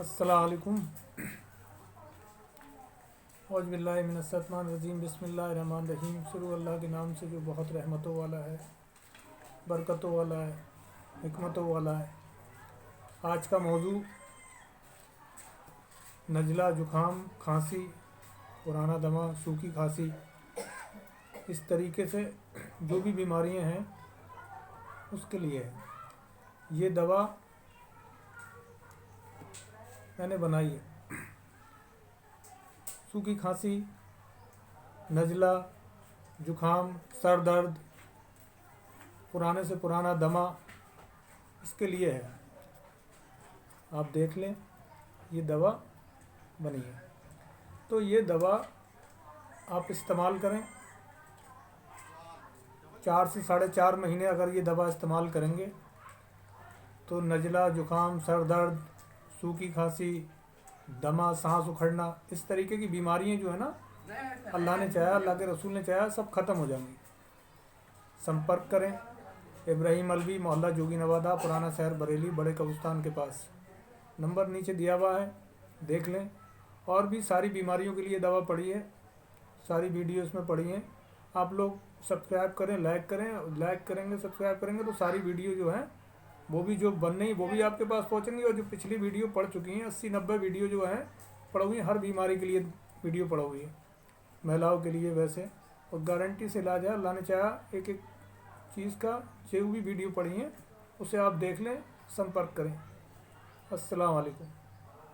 अस्सलाम वालेकुम। औज़ुबिल्लाहि मिनश्शैतानिर्रजीम। बिस्मिल्लाहिर्रहमानिर्रहीम। शुरू अल्लाह के नाम से जो बहुत रहमतों वाला है, बरकतों वाला है, हिकमतों वाला है। आज का मौजू नज़ला, जुखाम, खांसी, पुराना दमा, सूखी खांसी, इस तरीके से जो भी बीमारियां हैं उसके लिए है। ये दवा मैंने बनाई है। सूखी खांसी, नज़ला, जुखाम, सर दर्द, पुराने से पुराना दमा, इसके लिए है। आप देख लें, ये दवा बनी है। तो ये दवा आप इस्तेमाल करें। 4 से 4.5 महीने अगर ये दवा इस्तेमाल करेंगे तो नज़ला, जुखाम, सर दर्द, सूखी खांसी, दमा, सांस उखड़ना, इस तरीके की बीमारियां जो है ना, अल्लाह ने चाहा, अल्लाह के रसूल ने चाहा, सब ख़त्म हो जाएंगी। संपर्क करें। इब्राहिम अलवी, मोहल्ला जोगी नवादा, पुराना शहर, बरेली, बड़े कब्रिस्तान के पास। नंबर नीचे दिया हुआ है, देख लें। और भी सारी बीमारियों के लिए दवा पड़ी है, सारी वीडियो इसमें पड़ी हैं। आप लोग सब्सक्राइब करें, लाइक करें। लाइक करेंगे, सब्सक्राइब करेंगे तो सारी वीडियो जो है वो भी जो बन रही वो भी आपके पास पहुंचेंगी। और जो पिछली वीडियो पड़ चुकी हैं, 80-90 वीडियो जो है पड़ी हुई हैं, हर बीमारी के लिए वीडियो पड़ी हुई है, महिलाओं के लिए वैसे। और गारंटी से इलाज है, अल्लाह ने चाहा। एक एक चीज़ का जो भी वीडियो पड़ी हैं उसे आप देख लें, संपर्क करें। अस्सलाम वालेकुम।